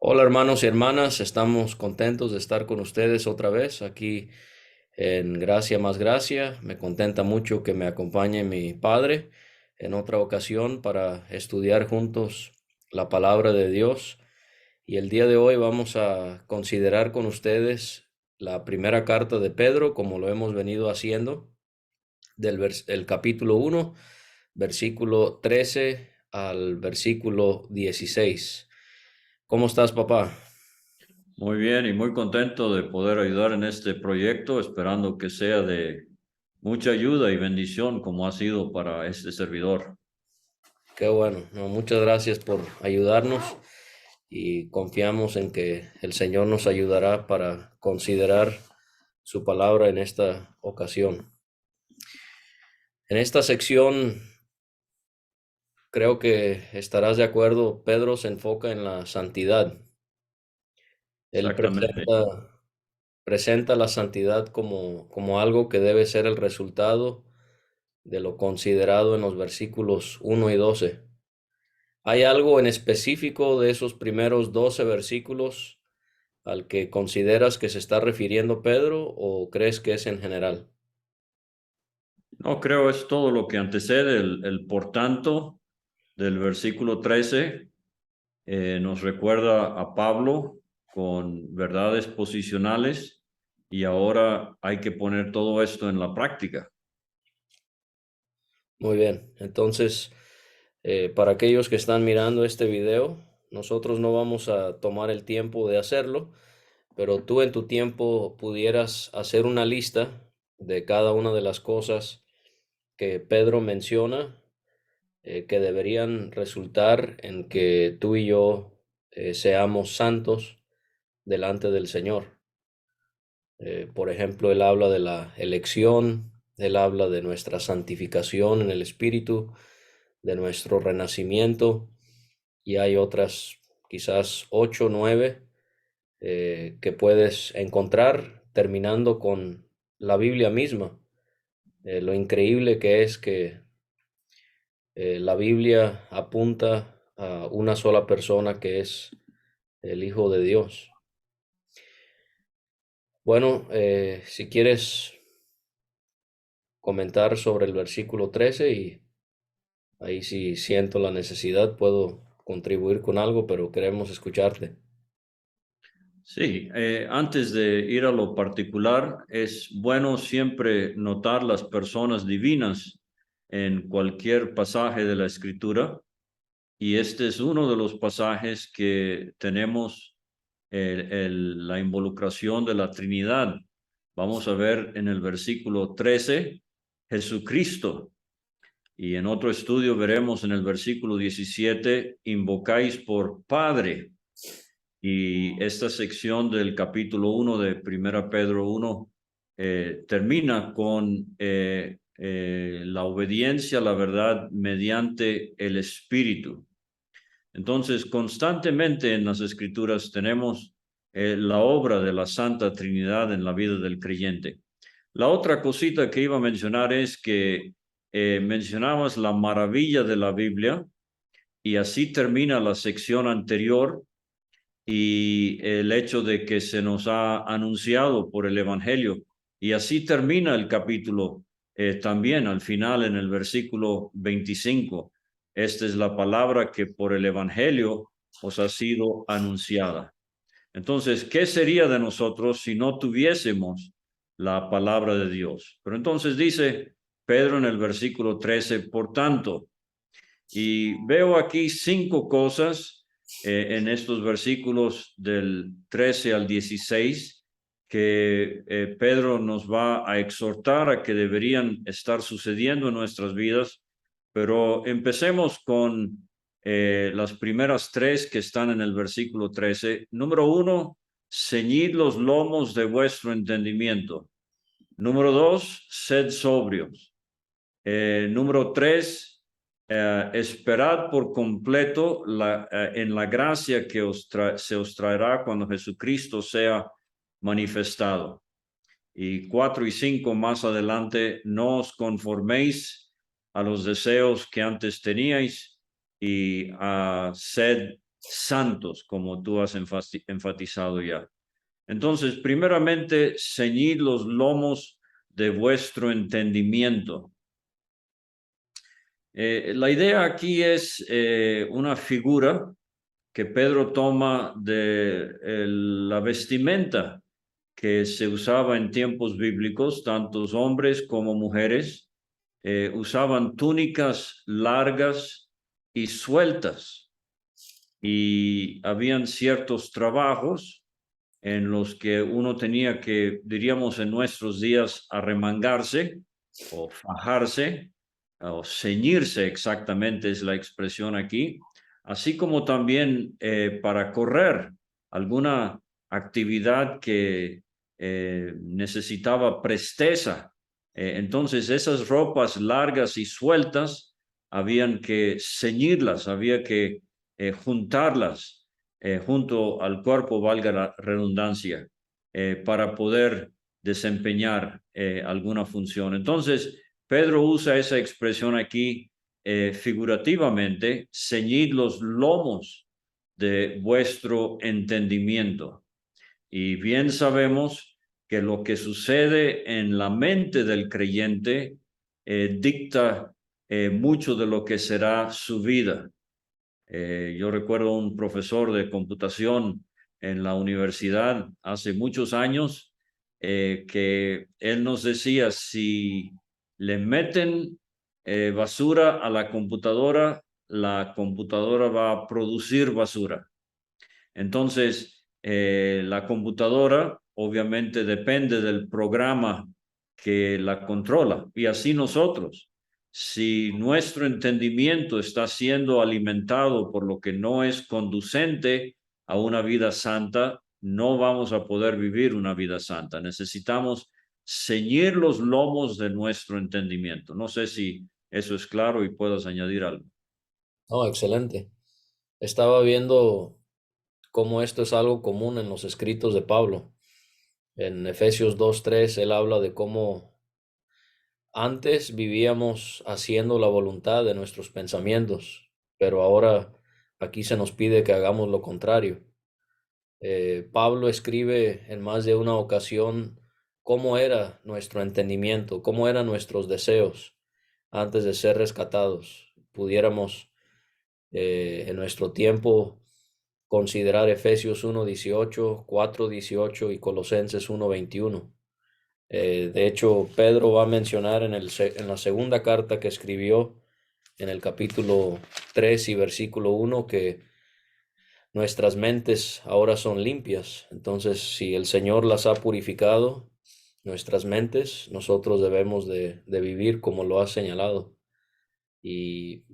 Hola hermanos y hermanas, estamos contentos de estar con ustedes otra vez aquí en Gracia más Gracia. Me contenta mucho que me acompañe mi padre en otra ocasión para estudiar juntos la palabra de Dios. Y el día de hoy vamos a considerar con ustedes la primera carta de Pedro, como lo hemos venido haciendo, el capítulo 1, versículo 13 al versículo 16. ¿Cómo estás, papá? Muy bien y muy contento de poder ayudar en este proyecto, esperando que sea de mucha ayuda y bendición como ha sido para este servidor. Qué bueno, no, muchas gracias por ayudarnos y confiamos en que el Señor nos ayudará para considerar su palabra en esta ocasión. En esta sección, creo que estarás de acuerdo, Pedro se enfoca en la santidad. Él Exactamente. presenta la santidad como algo que debe ser el resultado de lo considerado en los versículos 1 y 12. ¿Hay algo en específico de esos primeros 12 versículos al que consideras que se está refiriendo Pedro o crees que es en general? No creo es todo lo que antecede el por tanto del versículo 13. Nos recuerda a Pablo con verdades posicionales y ahora hay que poner todo esto en la práctica. Muy bien, entonces, para aquellos que están mirando este video, nosotros no vamos a tomar el tiempo de hacerlo, pero tú en tu tiempo pudieras hacer una lista de cada una de las cosas que Pedro menciona, que deberían resultar en que tú y yo seamos santos delante del Señor. Por ejemplo, él habla de la elección, él habla de nuestra santificación en el Espíritu, de nuestro renacimiento, y hay otras, quizás 8 o 9, que puedes encontrar terminando con la Biblia misma. Lo increíble que es que la Biblia apunta a una sola persona que es el Hijo de Dios. Bueno, si quieres comentar sobre el versículo 13 y ahí si siento la necesidad puedo contribuir con algo, pero queremos escucharte. Sí, antes de ir a lo particular, es bueno siempre notar las personas divinas en cualquier pasaje de la Escritura, y este es uno de los pasajes que tenemos la involucración de la Trinidad. Vamos a ver en el versículo 13, Jesucristo, y en otro estudio veremos en el versículo 17, invocáis por Padre. Y esta sección del capítulo 1 de Primera Pedro 1 termina con la obediencia a la verdad mediante el Espíritu. Entonces, constantemente en las Escrituras tenemos la obra de la Santa Trinidad en la vida del creyente. La otra cosita que iba a mencionar es que mencionabas la maravilla de la Biblia, y así termina la sección anterior, y el hecho de que se nos ha anunciado por el Evangelio. Y así termina el capítulo también al final en el versículo 25. Esta es la palabra que por el Evangelio os ha sido anunciada. Entonces, ¿qué sería de nosotros si no tuviésemos la palabra de Dios? Pero entonces dice Pedro en el versículo 13, por tanto, y veo aquí 5 cosas en estos versículos del 13 al 16 que Pedro nos va a exhortar a que deberían estar sucediendo en nuestras vidas. Pero empecemos con las primeras 3 que están en el versículo 13. Número 1, ceñid los lomos de vuestro entendimiento. Número 2, sed sobrios. Número 3, esperad por completo en la gracia que se os traerá cuando Jesucristo sea manifestado. Y 4 y 5 más adelante, no os conforméis a los deseos que antes teníais, y sed santos, como tú has enfatizado ya. Entonces, primeramente, ceñid los lomos de vuestro entendimiento. La idea aquí es una figura que Pedro toma de la vestimenta que se usaba en tiempos bíblicos, tantos hombres como mujeres, usaban túnicas largas y sueltas, y habían ciertos trabajos en los que uno tenía que, diríamos en nuestros días, arremangarse o fajarse o ceñirse, exactamente es la expresión aquí, así como también para correr alguna actividad que necesitaba presteza. Entonces esas ropas largas y sueltas habían que ceñirlas, había que juntarlas junto al cuerpo, valga la redundancia, para poder desempeñar alguna función. Entonces, Pedro usa esa expresión aquí figurativamente: ceñid los lomos de vuestro entendimiento. Y bien sabemos que lo que sucede en la mente del creyente dicta mucho de lo que será su vida. Yo recuerdo un profesor de computación en la universidad hace muchos años que él nos decía: si le meten basura a la computadora va a producir basura. Entonces, la computadora obviamente depende del programa que la controla, y así nosotros. Si nuestro entendimiento está siendo alimentado por lo que no es conducente a una vida santa, no vamos a poder vivir una vida santa. Necesitamos ceñir los lomos de nuestro entendimiento. No sé si eso es claro y puedas añadir algo. Oh, excelente. Estaba viendo cómo esto es algo común en los escritos de Pablo. En Efesios 2:3 él habla de cómo antes vivíamos haciendo la voluntad de nuestros pensamientos, pero ahora aquí se nos pide que hagamos lo contrario. Pablo escribe en más de una ocasión cómo era nuestro entendimiento, cómo eran nuestros deseos antes de ser rescatados. Pudiéramos en nuestro tiempo considerar Efesios 1:18, 4:18 y Colosenses 1:21. De hecho, Pedro va a mencionar en la segunda carta que escribió, en el capítulo 3 y versículo 1, que nuestras mentes ahora son limpias. Entonces, si el Señor las ha purificado, nuestras mentes, nosotros debemos de vivir como lo ha señalado. Y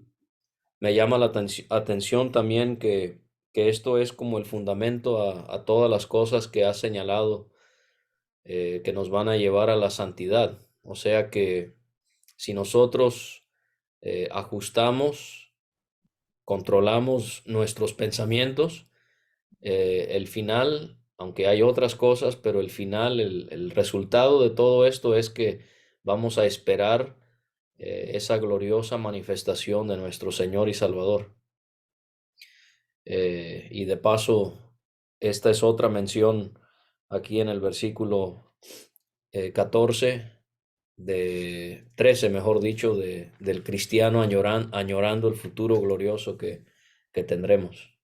me llama la atención también que esto es como el fundamento a todas las cosas que ha señalado, que nos van a llevar a la santidad. O sea que si nosotros ajustamos, controlamos nuestros pensamientos, el final, aunque hay otras cosas, pero el final, el resultado de todo esto es que vamos a esperar esa gloriosa manifestación de nuestro Señor y Salvador. Y de paso, esta es otra mención aquí en el versículo 14, de 13, mejor dicho, del cristiano añorando el futuro glorioso que tendremos.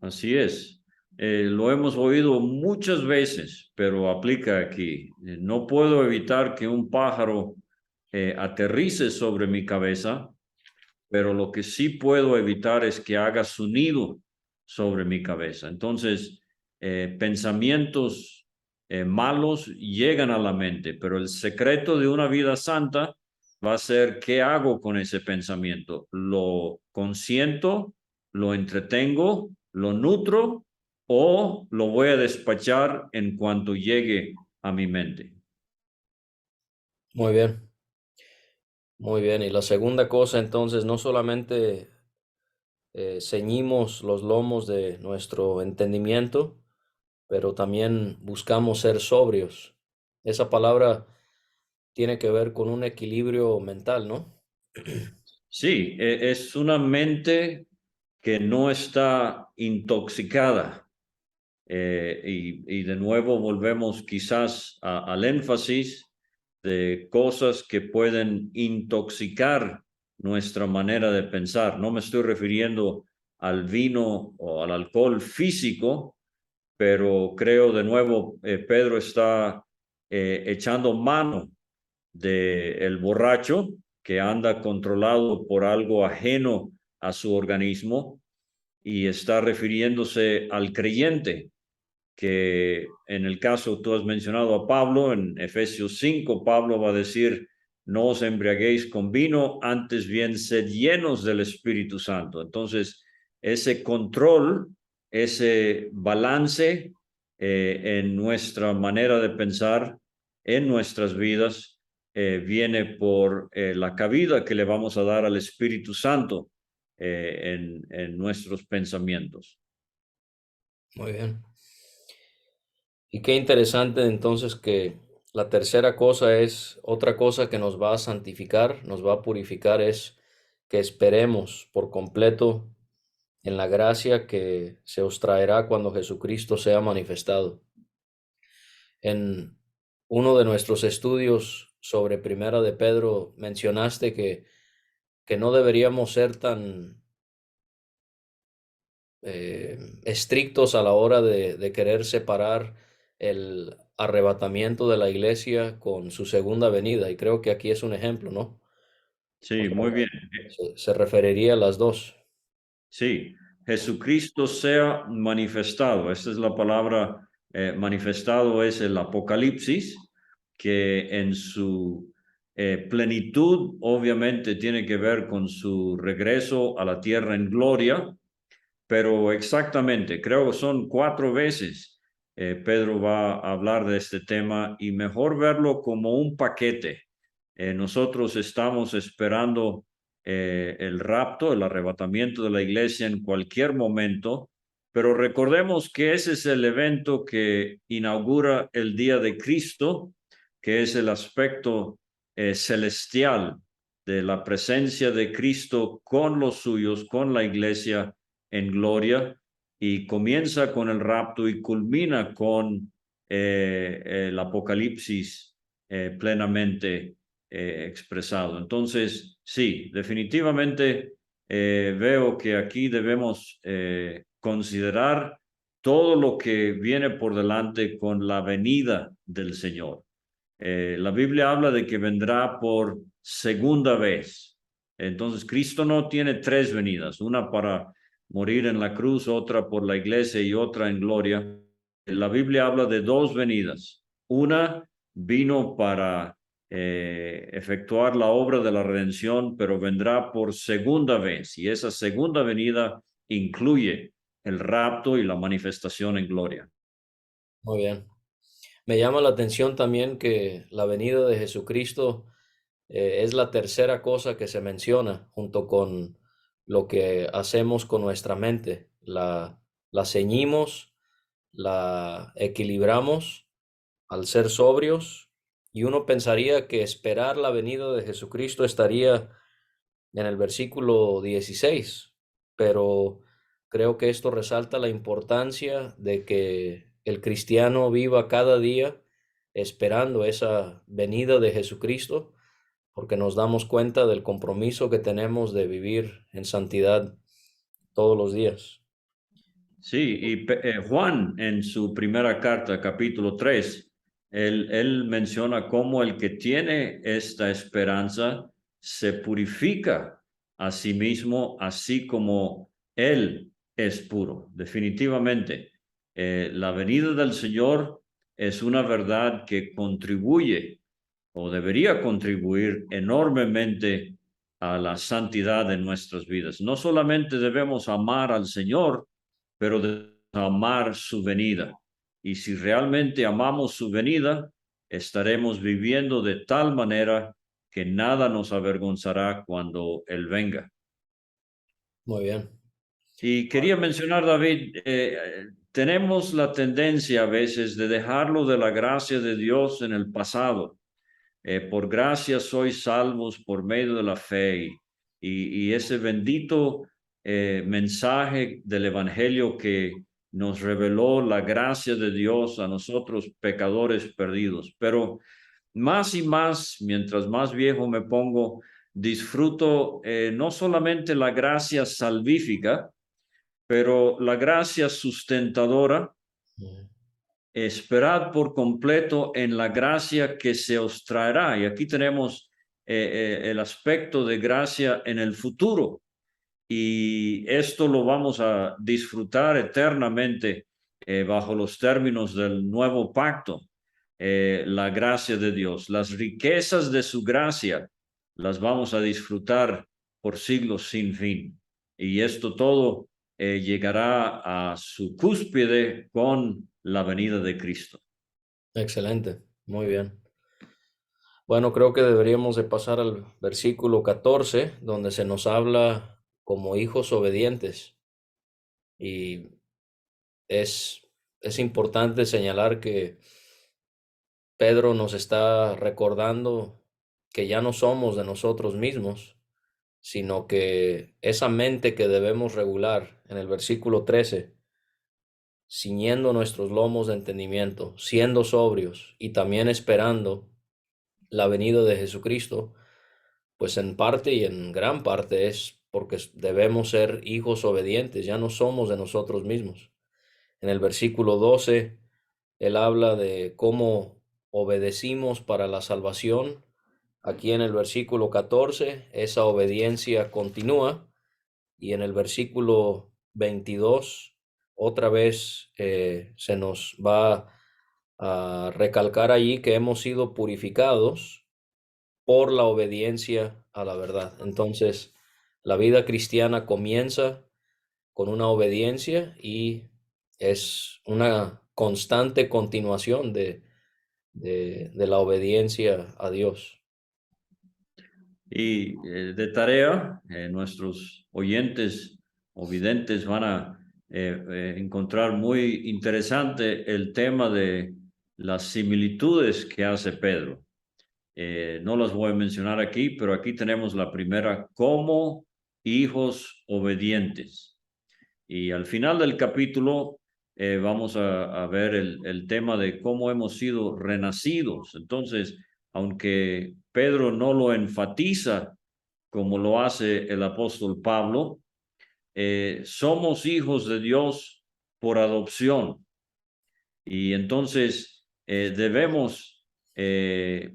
Así es. Lo hemos oído muchas veces, pero aplica aquí. No puedo evitar que un pájaro aterrice sobre mi cabeza, pero lo que sí puedo evitar es que haga su nido sobre mi cabeza. Entonces, pensamientos malos llegan a la mente, pero el secreto de una vida santa va a ser qué hago con ese pensamiento. ¿Lo consiento, lo entretengo, lo nutro, o lo voy a despachar en cuanto llegue a mi mente? Muy bien, muy bien. Y la segunda cosa, entonces, no solamente ceñimos los lomos de nuestro entendimiento, pero también buscamos ser sobrios. Esa palabra tiene que ver con un equilibrio mental, ¿no? Sí, es una mente que no está intoxicada. Y de nuevo volvemos quizás al énfasis de cosas que pueden intoxicar nuestra manera de pensar. No me estoy refiriendo al vino o al alcohol físico, pero creo de nuevo, Pedro está echando mano del borracho que anda controlado por algo ajeno a su organismo y está refiriéndose al creyente que en el caso tú has mencionado a Pablo, en Efesios 5, Pablo va a decir, no os embriaguéis con vino, antes bien sed llenos del Espíritu Santo. Entonces, ese control, ese balance en nuestra manera de pensar, en nuestras vidas, viene por la cabida que le vamos a dar al Espíritu Santo en nuestros pensamientos. Muy bien. Y qué interesante entonces que la tercera cosa es, otra cosa que nos va a santificar, nos va a purificar, es que esperemos por completo en la gracia que se os traerá cuando Jesucristo sea manifestado. En uno de nuestros estudios sobre Primera de Pedro mencionaste que no deberíamos ser tan estrictos a la hora de querer separar el arrebatamiento de la iglesia con su segunda venida. Y creo que aquí es un ejemplo, ¿no? O Sí, sea, muy bien. se referiría a las dos. Sí, Jesucristo sea manifestado. Esta es la palabra manifestado, es el Apocalipsis, que en su plenitud obviamente tiene que ver con su regreso a la tierra en gloria, pero exactamente, creo que son 4 veces Pedro va a hablar de este tema y mejor verlo como un paquete. Nosotros estamos esperando el rapto, el arrebatamiento de la iglesia en cualquier momento, pero recordemos que ese es el evento que inaugura el día de Cristo, que es el aspecto celestial de la presencia de Cristo con los suyos, con la iglesia en gloria, y comienza con el rapto y culmina con el Apocalipsis plenamente expresado. Entonces, sí, definitivamente veo que aquí debemos considerar todo lo que viene por delante con la venida del Señor. La Biblia habla de que vendrá por segunda vez. Entonces, Cristo no tiene 3 venidas, una para morir en la cruz, otra por la iglesia y otra en gloria. La Biblia habla de 2 venidas. Una vino para efectuar la obra de la redención, pero vendrá por segunda vez. Y esa segunda venida incluye el rapto y la manifestación en gloria. Muy bien. Me llama la atención también que la venida de Jesucristo es la tercera cosa que se menciona junto con lo que hacemos con nuestra mente. La ceñimos, la equilibramos al ser sobrios, y uno pensaría que esperar la venida de Jesucristo estaría en el versículo 16, pero creo que esto resalta la importancia de que el cristiano viva cada día esperando esa venida de Jesucristo, porque nos damos cuenta del compromiso que tenemos de vivir en santidad todos los días. Sí, y Juan en su primera carta, capítulo 3, él menciona cómo el que tiene esta esperanza se purifica a sí mismo, así como él es puro. Definitivamente, la venida del Señor es una verdad que contribuye o debería contribuir enormemente a la santidad de nuestras vidas. No solamente debemos amar al Señor, pero de amar su venida. Y si realmente amamos su venida, estaremos viviendo de tal manera que nada nos avergonzará cuando Él venga. Muy bien. Y quería mencionar, David, tenemos la tendencia a veces de dejarlo de la gracia de Dios en el pasado. Por gracia sois salvos por medio de la fe. y ese bendito mensaje del Evangelio que nos reveló la gracia de Dios a nosotros pecadores perdidos. Pero más y más, mientras más viejo me pongo, disfruto no solamente la gracia salvífica, pero la gracia sustentadora. Esperad por completo en la gracia que se os traerá. Y aquí tenemos el aspecto de gracia en el futuro. Y esto lo vamos a disfrutar eternamente bajo los términos del nuevo pacto. La gracia de Dios, las riquezas de su gracia, las vamos a disfrutar por siglos sin fin. Y esto todo llegará a su cúspide con la venida de Cristo. Excelente, muy bien. Bueno, creo que deberíamos de pasar al versículo 14, donde se nos habla como hijos obedientes. Y es, es importante señalar que Pedro nos está recordando que ya no somos de nosotros mismos, sino que esa mente que debemos regular en el versículo 13, ciñendo nuestros lomos de entendimiento, siendo sobrios y también esperando la venida de Jesucristo, pues en parte y en gran parte es porque debemos ser hijos obedientes, ya no somos de nosotros mismos. En el versículo 12, él habla de cómo obedecimos para la salvación. Aquí en el versículo 14, esa obediencia continúa. Y en el versículo 22, otra vez se nos va a recalcar allí que hemos sido purificados por la obediencia a la verdad. Entonces, la vida cristiana comienza con una obediencia y es una constante continuación de la obediencia a Dios. Y de tarea, nuestros oyentes o videntes van a encontrar muy interesante el tema de las similitudes que hace Pedro. No las voy a mencionar aquí, pero aquí tenemos la primera, como hijos obedientes. Y al final del capítulo vamos a ver el tema de cómo hemos sido renacidos. Entonces, aunque Pedro no lo enfatiza como lo hace el apóstol Pablo, somos hijos de Dios por adopción. Y entonces debemos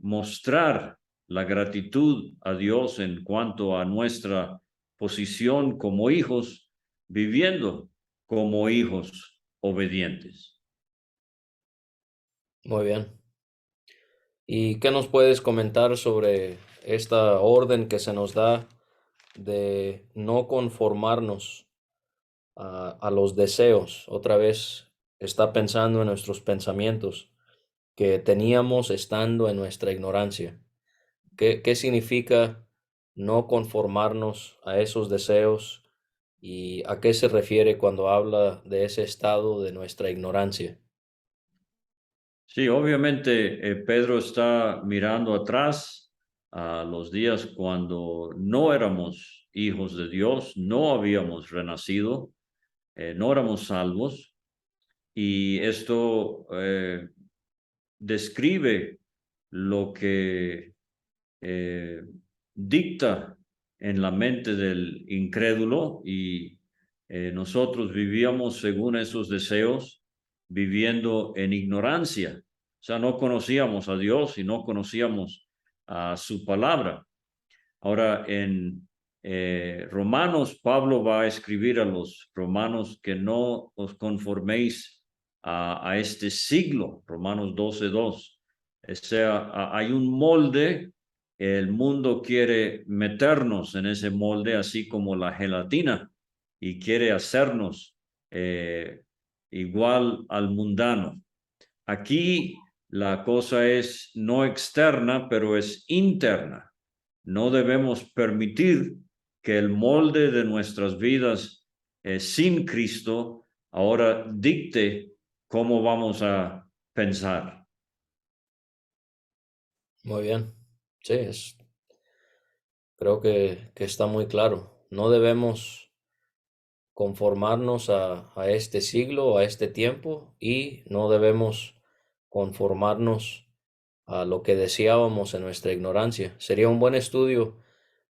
mostrar la gratitud a Dios en cuanto a nuestra posición como hijos, viviendo como hijos obedientes. Muy bien. ¿Y qué nos puedes comentar sobre esta orden que se nos da de no conformarnos a los deseos? Otra vez está pensando en nuestros pensamientos que teníamos estando en nuestra ignorancia. ¿Qué significa no conformarnos a esos deseos y a qué se refiere cuando habla de ese estado de nuestra ignorancia? Sí, obviamente Pedro está mirando atrás a los días cuando no éramos hijos de Dios, no habíamos renacido, no éramos salvos. Y esto describe lo que eh, dicta en la mente del incrédulo y nosotros vivíamos según esos deseos, viviendo en ignorancia. O sea, no conocíamos a Dios y no conocíamos a su palabra. Ahora, en Romanos, Pablo va a escribir a los romanos que no os conforméis a este siglo, Romanos 12:2. O sea, hay un molde, el mundo quiere meternos en ese molde, así como la gelatina, y quiere hacernos igual al mundano. Aquí la cosa es no externa, pero es interna. No debemos permitir que el molde de nuestras vidas sin Cristo ahora dicte cómo vamos a pensar. Muy bien. Sí, Creo que está muy claro. No debemos conformarnos a este siglo, a este tiempo, y no debemos conformarnos a lo que deseábamos en nuestra ignorancia. Sería un buen estudio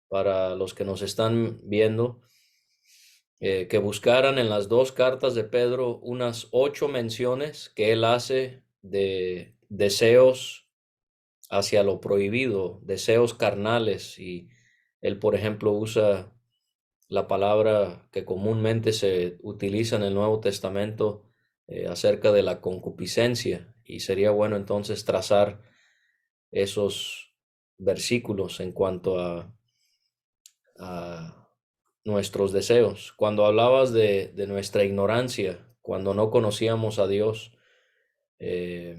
para los que nos están viendo, que buscaran en las dos cartas de Pedro unas 8 menciones que él hace de deseos hacia lo prohibido, deseos carnales, y él, por ejemplo, usa la palabra que comúnmente se utiliza en el Nuevo Testamento acerca de la concupiscencia, y sería bueno entonces trazar esos versículos en cuanto a nuestros deseos. Cuando hablabas de nuestra ignorancia, cuando no conocíamos a Dios, eh,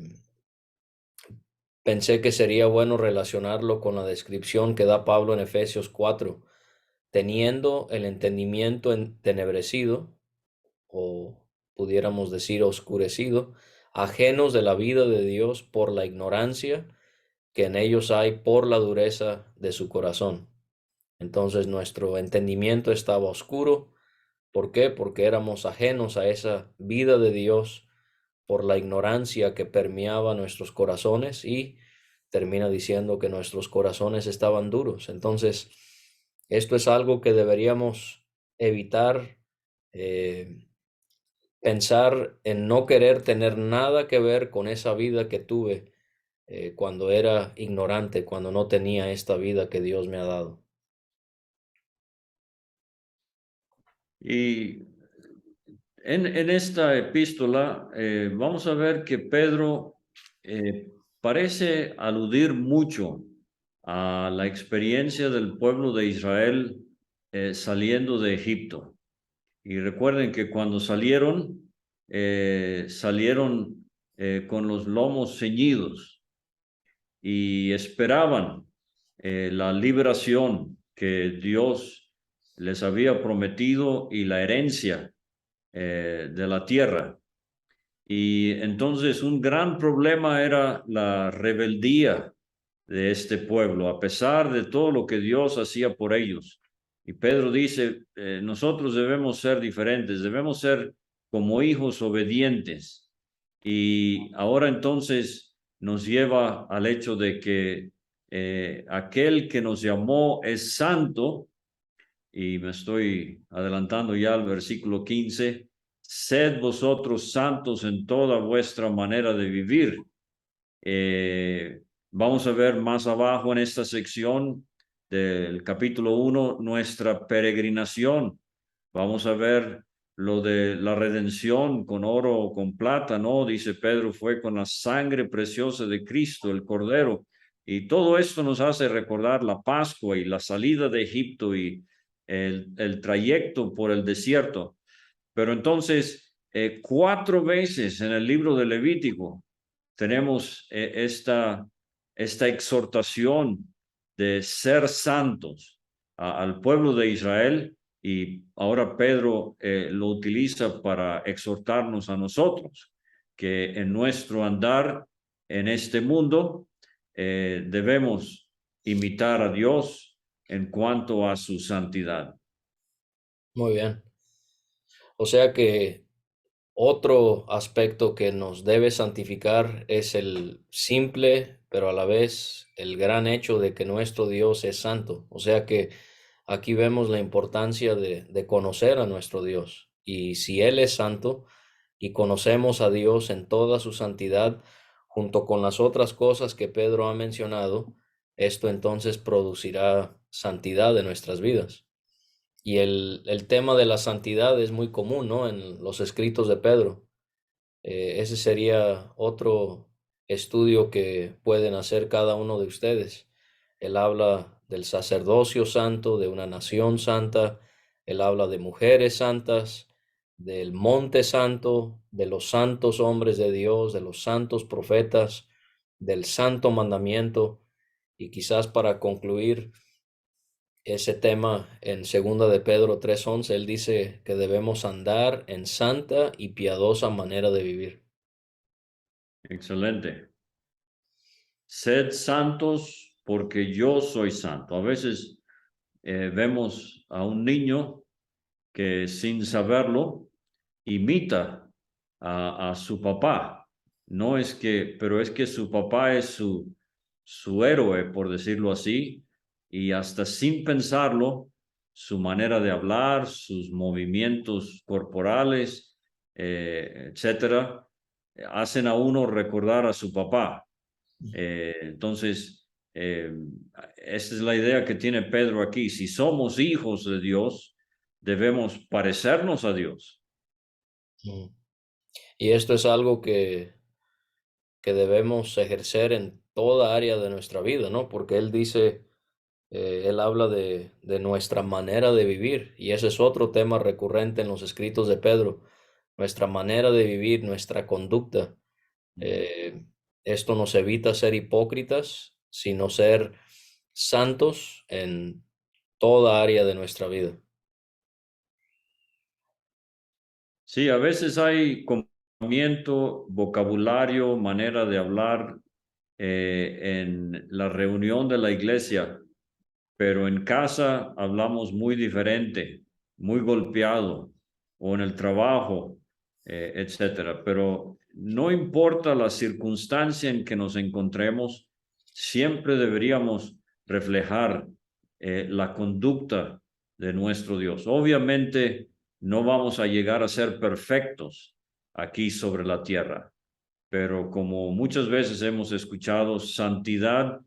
pensé que sería bueno relacionarlo con la descripción que da Pablo en Efesios 4, teniendo el entendimiento entenebrecido, o pudiéramos decir oscurecido, ajenos de la vida de Dios por la ignorancia que en ellos hay por la dureza de su corazón. Entonces nuestro entendimiento estaba oscuro. ¿Por qué? Porque éramos ajenos a esa vida de Dios por la ignorancia que permeaba nuestros corazones, y termina diciendo que nuestros corazones estaban duros. Entonces, esto es algo que deberíamos evitar, eh, pensar en no querer tener nada que ver con esa vida que tuve cuando era ignorante, cuando no tenía esta vida que Dios me ha dado. Y en esta epístola vamos a ver que Pedro parece aludir mucho a la experiencia del pueblo de Israel saliendo de Egipto. Y recuerden que cuando salieron, salieron con los lomos ceñidos y esperaban la liberación que Dios les había prometido y la herencia de la tierra. Y entonces un gran problema era la rebeldía de este pueblo, a pesar de todo lo que Dios hacía por ellos. Y Pedro dice, nosotros debemos ser diferentes, debemos ser como hijos obedientes. Y ahora entonces nos lleva al hecho de que aquel que nos llamó es santo, y me estoy adelantando ya al versículo 15, sed vosotros santos en toda vuestra manera de vivir. Vamos a ver más abajo en esta sección del capítulo 1 nuestra peregrinación. Vamos a ver lo de la redención con oro o con plata, ¿no? Dice Pedro, fue con la sangre preciosa de Cristo, el Cordero. Y todo esto nos hace recordar la Pascua y la salida de Egipto y el trayecto por el desierto. Pero entonces, 4 veces en el libro de Levítico tenemos esta exhortación de ser santos al pueblo de Israel, y ahora Pedro lo utiliza para exhortarnos a nosotros, que en nuestro andar en este mundo debemos imitar a Dios en cuanto a su santidad. Muy bien. O sea que otro aspecto que nos debe santificar es el simple, pero a la vez el gran hecho de que nuestro Dios es santo. O sea que aquí vemos la importancia de conocer a nuestro Dios. Y si Él es santo y conocemos a Dios en toda su santidad, junto con las otras cosas que Pedro ha mencionado, esto entonces producirá santidad en nuestras vidas. Y el tema de la santidad es muy común, ¿no? En los escritos de Pedro. Ese sería otro estudio que pueden hacer cada uno de ustedes. Él habla del sacerdocio santo, de una nación santa. Él habla de mujeres santas, del monte santo, de los santos hombres de Dios, de los santos profetas, del santo mandamiento. Y quizás para concluir ese tema, en segunda de Pedro 3:11, él dice que debemos andar en santa y piadosa manera de vivir. Excelente. Sed santos porque yo soy santo. A veces vemos a un niño que sin saberlo imita a su papá. No es que, pero es que su papá es su héroe, por decirlo así, y hasta sin pensarlo, su manera de hablar, sus movimientos corporales, etcétera, hacen a uno recordar a su papá. Entonces, esa es la idea que tiene Pedro aquí. Si somos hijos de Dios, debemos parecernos a Dios. Mm. Y esto es algo que debemos ejercer en toda área de nuestra vida, ¿no? Porque él dice, él habla de nuestra manera de vivir, y ese es otro tema recurrente en los escritos de Pedro, nuestra manera de vivir, nuestra conducta. Eh, Esto nos evita ser hipócritas, sino ser santos en toda área de nuestra vida. Sí, a veces hay comportamiento, vocabulario, manera de hablar en la reunión de la iglesia, pero en casa hablamos muy diferente, muy golpeado, o en el trabajo, etcétera. Pero no importa la circunstancia en que nos encontremos, siempre deberíamos reflejar la conducta de nuestro Dios. Obviamente no vamos a llegar a ser perfectos aquí sobre la tierra, pero como muchas veces hemos escuchado, santidad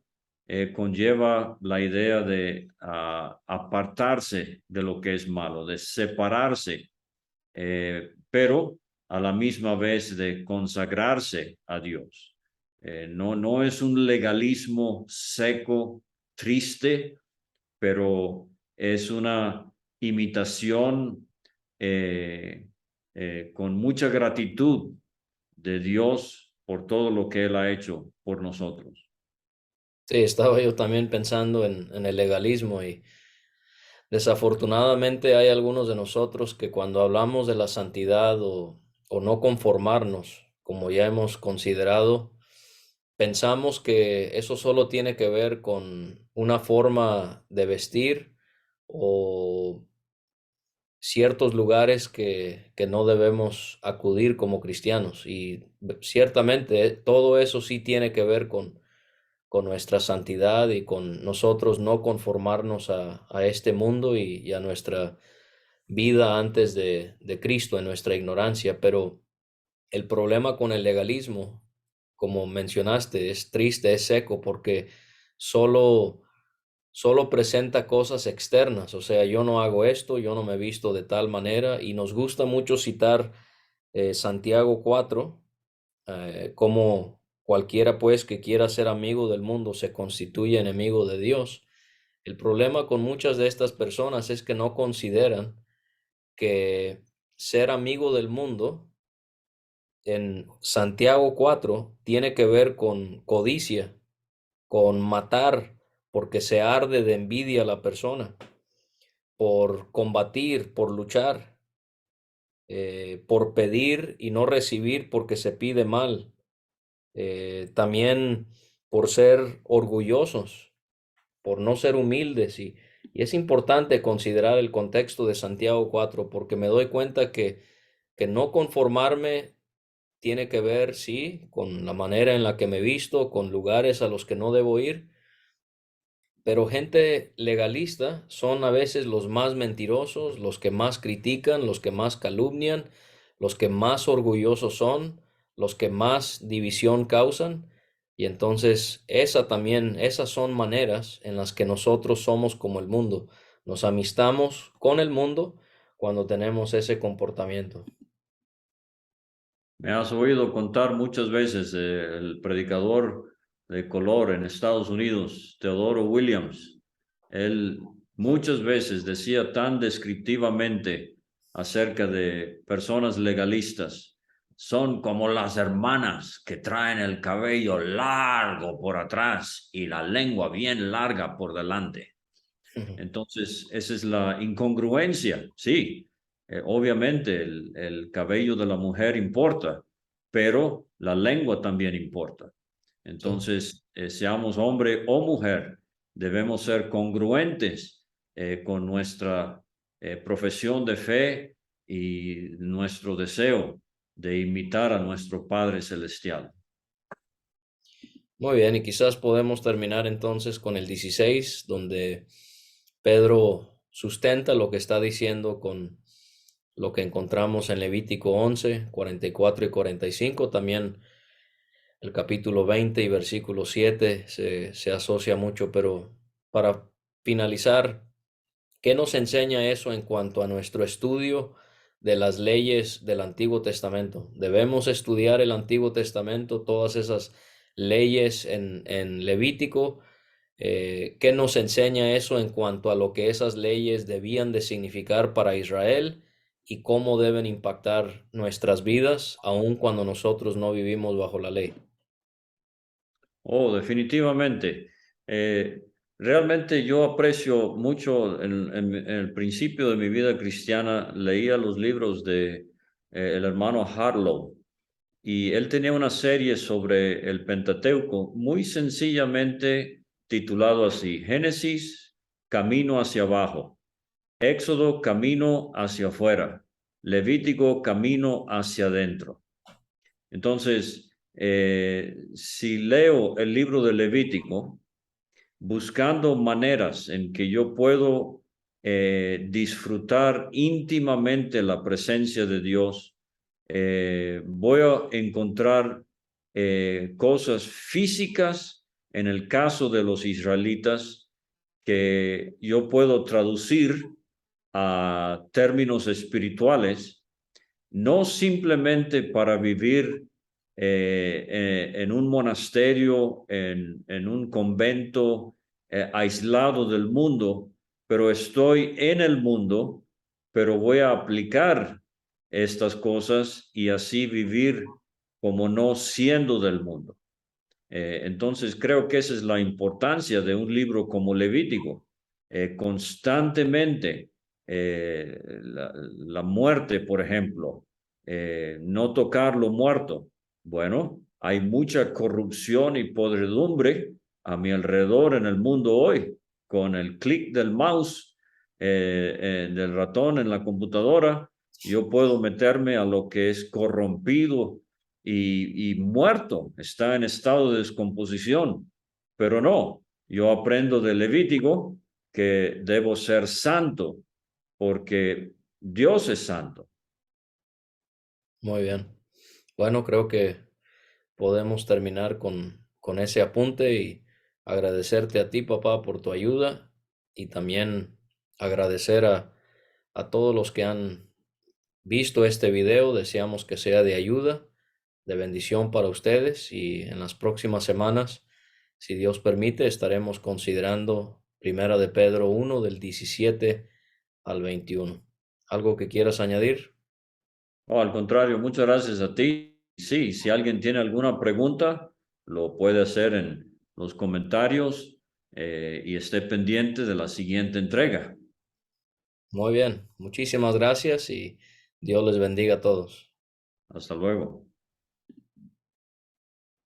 conlleva la idea de apartarse de lo que es malo, de separarse, pero a la misma vez de consagrarse a Dios. No es un legalismo seco, triste, pero es una imitación con mucha gratitud de Dios por todo lo que Él ha hecho por nosotros. Sí, estaba yo también pensando en el legalismo, y desafortunadamente hay algunos de nosotros que cuando hablamos de la santidad o no conformarnos, como ya hemos considerado, pensamos que eso solo tiene que ver con una forma de vestir o ciertos lugares que no debemos acudir como cristianos. Y ciertamente todo eso sí tiene que ver con nuestra santidad y con nosotros no conformarnos a este mundo y a nuestra vida antes de Cristo, en nuestra ignorancia. Pero el problema con el legalismo, como mencionaste, es triste, es seco, porque solo solo presenta cosas externas. O sea, yo no hago esto, yo no me visto de tal manera, y nos gusta mucho citar Santiago 4, como cualquiera pues que quiera ser amigo del mundo se constituye enemigo de Dios. El problema con muchas de estas personas es que no consideran que ser amigo del mundo en Santiago 4 tiene que ver con codicia, con matar, porque se arde de envidia la persona, por combatir, por luchar, por pedir y no recibir porque se pide mal, también por ser orgullosos, por no ser humildes. Y es importante considerar el contexto de Santiago 4, porque me doy cuenta que no conformarme tiene que ver, sí, con la manera en la que me visto, con lugares a los que no debo ir. Pero gente legalista son a veces los más mentirosos, los que más critican, los que más calumnian, los que más orgullosos son, los que más división causan. Y entonces esas son maneras en las que nosotros somos como el mundo. Nos amistamos con el mundo cuando tenemos ese comportamiento. Me has oído contar muchas veces el predicador de color en Estados Unidos, Teodoro Williams. Él muchas veces decía tan descriptivamente acerca de personas legalistas. Son como las hermanas que traen el cabello largo por atrás y la lengua bien larga por delante. Entonces, esa es la incongruencia, sí. Obviamente el cabello de la mujer importa, pero la lengua también importa. Sí. Entonces, seamos hombre o mujer, debemos ser congruentes con nuestra profesión de fe y nuestro deseo de imitar a nuestro Padre Celestial. Muy bien, y quizás podemos terminar entonces con el 16, donde Pedro sustenta lo que está diciendo con lo que encontramos en Levítico 11, 44 y 45. También el capítulo 20 y versículo 7 se asocia mucho, pero para finalizar, ¿qué nos enseña eso en cuanto a nuestro estudio de las leyes del Antiguo Testamento? ¿Debemos estudiar el Antiguo Testamento, todas esas leyes en Levítico? ¿Qué nos enseña eso en cuanto a lo que esas leyes debían de significar para Israel y cómo deben impactar nuestras vidas, aun cuando nosotros no vivimos bajo la ley? Oh, definitivamente. Eh, Realmente yo aprecio mucho en el principio de mi vida cristiana, leía los libros de el hermano Harlow y él tenía una serie sobre el Pentateuco muy sencillamente titulado así: Génesis, camino hacia abajo; Éxodo, camino hacia afuera; Levítico, camino hacia adentro. Entonces, si leo el libro de Levítico, buscando maneras en que yo puedo disfrutar íntimamente la presencia de Dios, voy a encontrar cosas físicas en el caso de los israelitas que yo puedo traducir a términos espirituales, no simplemente para vivir en un monasterio, en un convento aislado del mundo, pero estoy en el mundo, pero voy a aplicar estas cosas y así vivir como no siendo del mundo. Entonces creo que esa es la importancia de un libro como Levítico. Constantemente la muerte, por ejemplo, no tocar lo muerto. Bueno, hay mucha corrupción y podredumbre a mi alrededor en el mundo hoy. Con el clic del mouse, del ratón en la computadora, yo puedo meterme a lo que es corrompido y muerto, está en estado de descomposición. Pero no, yo aprendo de Levítico que debo ser santo porque Dios es santo. Muy bien. Bueno, creo que podemos terminar con ese apunte y agradecerte a ti, papá, por tu ayuda y también agradecer a todos los que han visto este video. Deseamos que sea de ayuda, de bendición para ustedes y en las próximas semanas, si Dios permite, estaremos considerando Primera de Pedro 1 del 17 al 21. ¿Algo que quieras añadir? No, al contrario, muchas gracias a ti. Sí, si alguien tiene alguna pregunta, lo puede hacer en los comentarios y esté pendiente de la siguiente entrega. Muy bien, muchísimas gracias y Dios les bendiga a todos. Hasta luego.